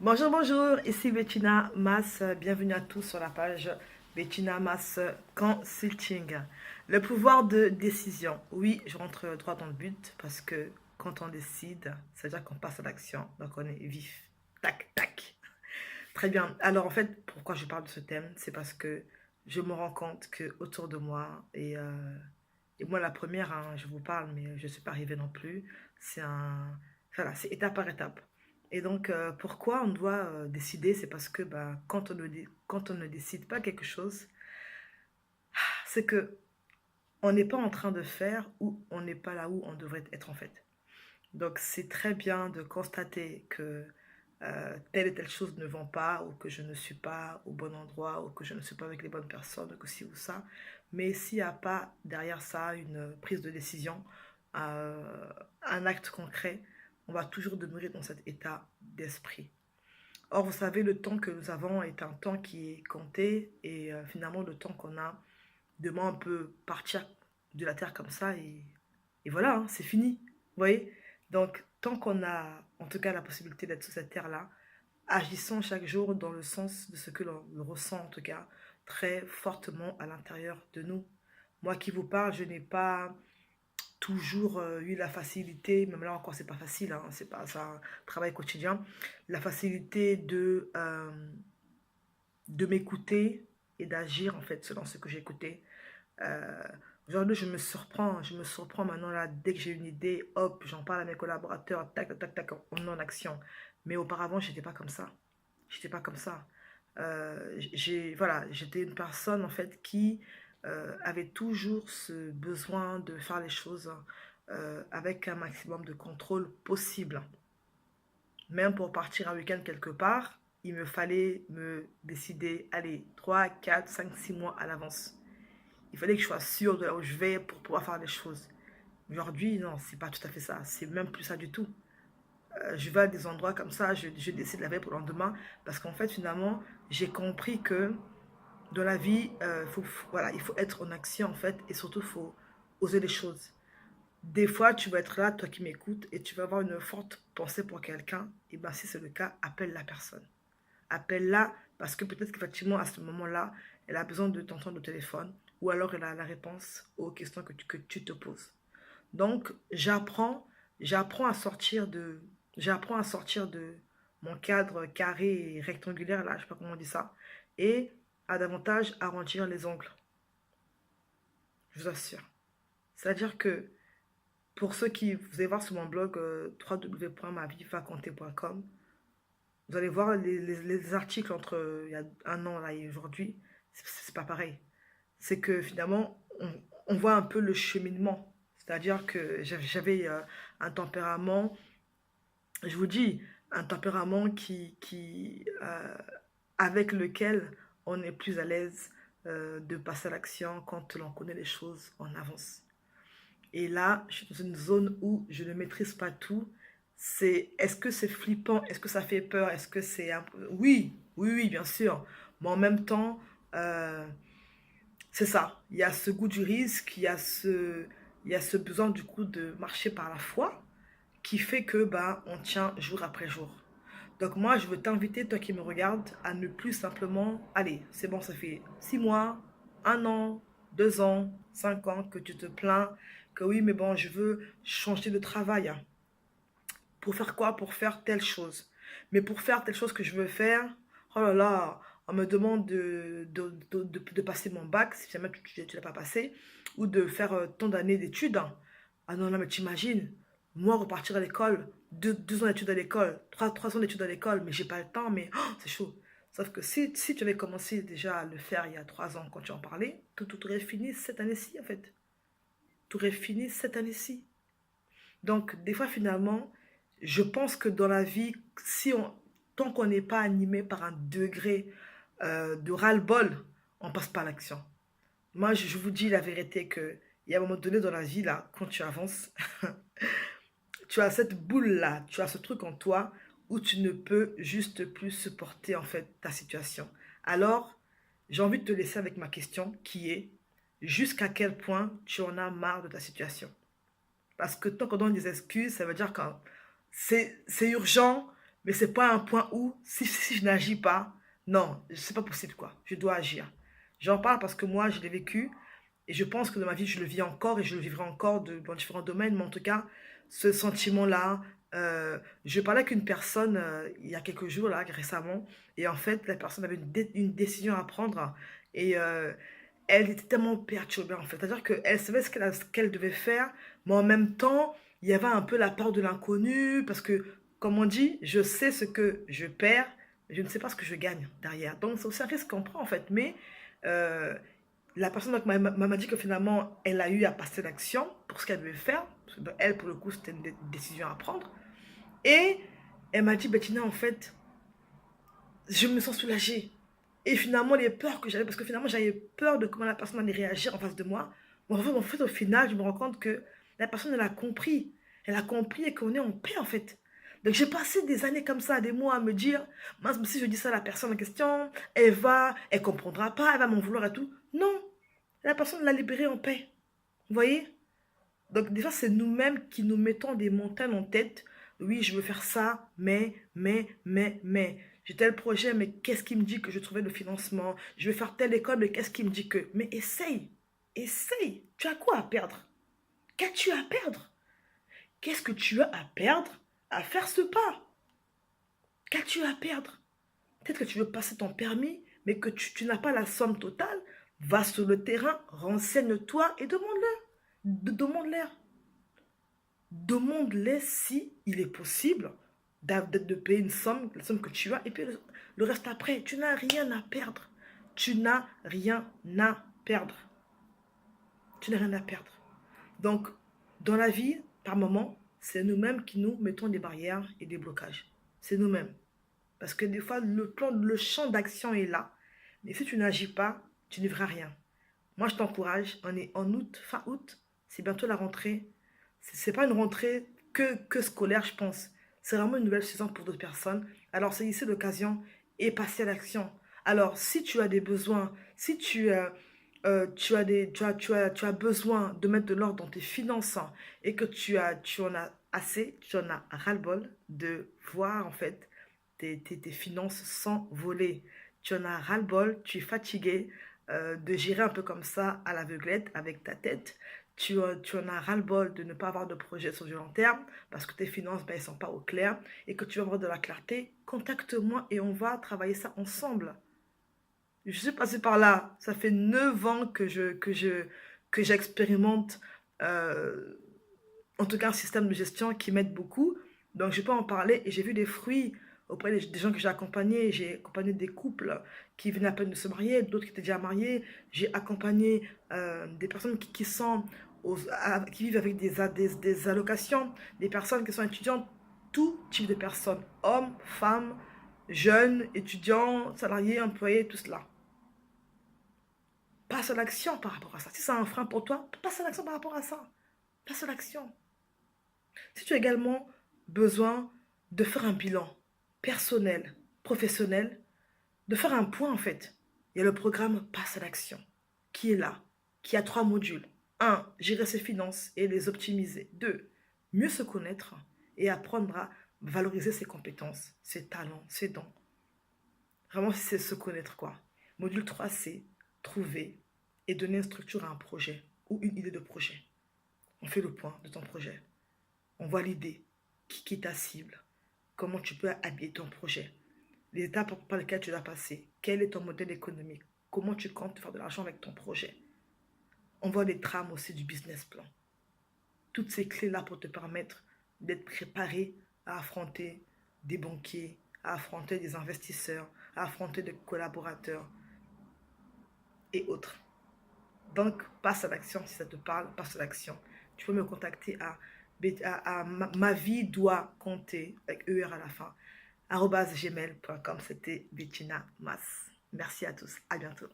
Bonjour, bonjour, ici Bettina Mas. Bienvenue à tous sur la page Bettina Mas Consulting. Le pouvoir de décision. Oui, je rentre droit dans le but parce que quand on décide, c'est-à-dire qu'on passe à l'action. Donc on est vif. Tac, tac. Très bien. Alors en fait, pourquoi je parle de ce thème? C'est parce que je me rends compte que autour de moi, et moi la première, hein, je vous parle, mais je ne suis pas arrivée non plus. C'est un, voilà, c'est étape par étape. Et donc, pourquoi on doit décider? C'est parce que bah, quand on ne décide pas quelque chose, c'est que on n'est pas en train de faire ou on n'est pas là où on devrait être en fait. Donc, c'est très bien de constater que telle et telle chose ne vont pas, ou que je ne suis pas au bon endroit, ou que je ne suis pas avec les bonnes personnes, ou que ci ou ça. Mais s'il n'y a pas derrière ça une prise de décision, un acte concret, on va toujours demeurer dans cet état d'esprit. Or, vous savez, le temps que nous avons est un temps qui est compté, et finalement, le temps qu'on a, demain, on peut partir de la terre comme ça, et voilà, hein, c'est fini. Vous voyez? Donc, tant qu'on a, en tout cas, la possibilité d'être sur cette terre-là, agissons chaque jour dans le sens de ce que l'on ressent, en tout cas, très fortement à l'intérieur de nous. Moi qui vous parle, je n'ai pas toujours eu la facilité, même là encore, c'est pas facile, hein, c'est pas ça, un travail quotidien, la facilité de m'écouter et d'agir, en fait, selon ce que j'écoutais. Euh, Aujourd'hui, je me surprends maintenant là, dès que j'ai une idée, hop, j'en parle à mes collaborateurs, tac, tac, tac, tac, on est en action. Mais auparavant, j'étais pas comme ça. J'étais pas comme ça. Voilà, j'étais une personne en fait qui avait toujours ce besoin de faire les choses avec un maximum de contrôle possible. Même pour partir un week-end quelque part, il me fallait me décider, allez, 3 4 5 6 mois à l'avance. Il fallait que je sois sûre de là où je vais pour pouvoir faire les choses. Aujourd'hui, non, c'est pas tout à fait ça. C'est même plus ça du tout. Je vais à des endroits comme ça, je décide la veille pour le lendemain, parce qu'en fait, finalement, j'ai compris que dans la vie, voilà, il faut être en action, en fait, et surtout, il faut oser les choses. Des fois, tu vas être là, toi qui m'écoutes, et tu vas avoir une forte pensée pour quelqu'un, et bien si c'est le cas, appelle la personne. Appelle-la, parce que peut-être qu'effectivement, à ce moment-là, elle a besoin de t'entendre au téléphone, ou alors elle a la réponse aux questions que tu te poses. Donc, j'apprends à sortir de, j'apprends à sortir de mon cadre carré et rectangulaire, là, je sais pas comment on dit ça, et à davantage arrondir les ongles, je vous assure. C'est-à-dire que pour ceux qui, vous allez voir sur mon blog www.mavivaconté.com, vous allez voir les articles entre il y a un an là, et aujourd'hui, c'est pas pareil. C'est que finalement, on voit un peu le cheminement. C'est-à-dire que j'avais un tempérament, je vous dis, un tempérament avec lequel on est plus à l'aise de passer à l'action quand l'on connaît les choses en avance. Et là, je suis dans une zone où je ne maîtrise pas tout. Est-ce que c'est flippant? Est-ce que ça fait peur? Est-ce que c'est un peu... Oui, oui, oui, bien sûr. Mais en même temps, euh, c'est ça. Il y a ce goût du risque, il y a ce besoin du coup de marcher par la foi qui fait que bah, on tient jour après jour. Donc moi, je veux t'inviter, toi qui me regardes, à ne plus simplement, allez, c'est bon, ça fait 6 mois, un an, 2 ans, 5 ans que tu te plains que oui, mais bon, je veux changer de travail. Pour faire quoi? Pour faire telle chose. Mais pour faire telle chose que je veux faire, oh là là, on me demande de passer mon bac, si jamais tu ne l'as pas passé, ou de faire tant d'années d'études. Ah non, non, mais t'imagines, moi repartir à l'école, 2 ans d'études à l'école, 3 ans d'études à l'école, mais j'ai pas le temps, mais oh, c'est chaud. Sauf que si tu avais commencé déjà à le faire il y a 3 ans quand tu en parlais, tout aurait fini cette année-ci en fait. Tout aurait fini cette année-ci. Donc, des fois, finalement, je pense que dans la vie, tant qu'on n'est pas animé par un degré de ras-le-bol, on passe pas à l'action. Moi, je vous dis la vérité que il y a un moment donné dans la vie, là, quand tu avances, tu as cette boule-là, tu as ce truc en toi où tu ne peux juste plus supporter, en fait, ta situation. Alors, j'ai envie de te laisser avec ma question qui est, jusqu'à quel point tu en as marre de ta situation? Parce que tant qu'on donne des excuses, ça veut dire que c'est urgent, Mais c'est pas un point où, si je n'agis pas, non, c'est pas possible, quoi. Je dois agir. J'en parle parce que moi, je l'ai vécu. Et je pense que dans ma vie, je le vis encore et je le vivrai encore dans différents domaines. Mais en tout cas, ce sentiment-là, je parlais avec une personne il y a quelques jours, là, récemment. Et en fait, la personne avait une décision à prendre. Et elle était tellement perturbée, en fait. C'est-à-dire qu'elle savait ce qu'elle devait faire. Mais en même temps, il y avait un peu la peur de l'inconnu. Parce que, comme on dit, je sais ce que je perds, mais je ne sais pas ce que je gagne derrière. Donc, c'est aussi un risque qu'on prend, en fait. Mais... euh, la personne donc, m'a dit que finalement, elle a eu à passer l'action pour ce qu'elle devait faire. Parce que elle, pour le coup, c'était une décision à prendre. Et elle m'a dit, Bettina, en fait, je me sens soulagée. Et finalement, les peurs que j'avais, parce que finalement, j'avais peur de comment la personne allait réagir en face de moi. En fait, au final, je me rends compte que la personne, elle a compris. Elle a compris et qu'on est en paix, en fait. Donc, j'ai passé des années comme ça, des mois à me dire, mince, si je dis ça à la personne en question, elle comprendra pas, elle va m'en vouloir et tout. Non, la personne l'a libérée en paix. Vous voyez? Donc, déjà, c'est nous-mêmes qui nous mettons des montagnes en tête. Oui, je veux faire ça, mais. J'ai tel projet, mais qu'est-ce qui me dit que je trouvais le financement? Je vais faire telle école, mais qu'est-ce qui me dit que... Mais essaye, essaye. Tu as quoi à perdre? Qu'as-tu à perdre? Qu'est-ce que tu as à perdre à faire ce pas? Qu'as-tu à perdre? Peut-être que tu veux passer ton permis, mais que tu n'as pas la somme totale. Va sur le terrain, renseigne-toi et demande-leur. Demande-les si il est possible de payer une somme, la somme que tu as, et puis le reste après. Tu n'as rien à perdre. Tu n'as rien à perdre. Tu n'as rien à perdre. Donc, dans la vie, par moment, c'est nous-mêmes qui nous mettons des barrières et des blocages. C'est nous-mêmes. Parce que des fois, le champ d'action est là. Mais si tu n'agis pas, tu ne verras rien. Moi, je t'encourage. On est en août, fin août. C'est bientôt la rentrée. C'est pas une rentrée que scolaire, je pense. C'est vraiment une nouvelle saison pour d'autres personnes. Alors, c'est ici l'occasion et passer à l'action. Alors, si tu as des besoins, si tu as besoin de mettre de l'ordre dans tes finances et que tu en as assez, tu en as ras-le-bol de voir en fait tes finances s'envoler. Tu en as ras-le-bol, tu es fatigué de gérer un peu comme ça à l'aveuglette avec ta tête. Tu en as ras-le-bol de ne pas avoir de projet sur du long terme parce que tes finances, ben, elles ne sont pas au clair et que tu vas avoir de la clarté. Contacte-moi et on va travailler ça ensemble. Je suis passée par là. Ça fait 9 ans que j'expérimente, euh, en tout cas, un système de gestion qui m'aide beaucoup. Donc, je peux en parler et j'ai vu des fruits auprès des gens que j'ai accompagnés. J'ai accompagné des couples qui venaient à peine de se marier, d'autres qui étaient déjà mariés. J'ai accompagné des personnes qui sont qui vivent avec des allocations, des personnes qui sont étudiantes, tout type de personnes, hommes, femmes, jeunes, étudiants, salariés, employés, tout cela. Passe à l'action par rapport à ça. Si c'est un frein pour toi, passe à l'action par rapport à ça. Passe à l'action. Si tu as également besoin de faire un bilan personnel, professionnel, de faire un point en fait, il y a le programme Passe à l'action qui est là, qui a 3 modules. 1. Gérer ses finances et les optimiser. 2. Mieux se connaître et apprendre à valoriser ses compétences, ses talents, ses dons. Vraiment, c'est se connaître quoi. Module 3, c'est trouver et donner une structure à un projet ou une idée de projet. On fait le point de ton projet. On voit l'idée, qui est ta cible, comment tu peux habiller ton projet, les étapes par lesquelles tu dois passer, quel est ton modèle économique, comment tu comptes faire de l'argent avec ton projet. On voit les trames aussi du business plan. Toutes ces clés-là pour te permettre d'être préparé à affronter des banquiers, à affronter des investisseurs, à affronter des collaborateurs et autres. Donc, passe à l'action si ça te parle, passe à l'action. Tu peux me contacter à ma vie doit compter, avec ER à la fin, @gmail.com. C'était Bettina Mas. Merci à tous, à bientôt.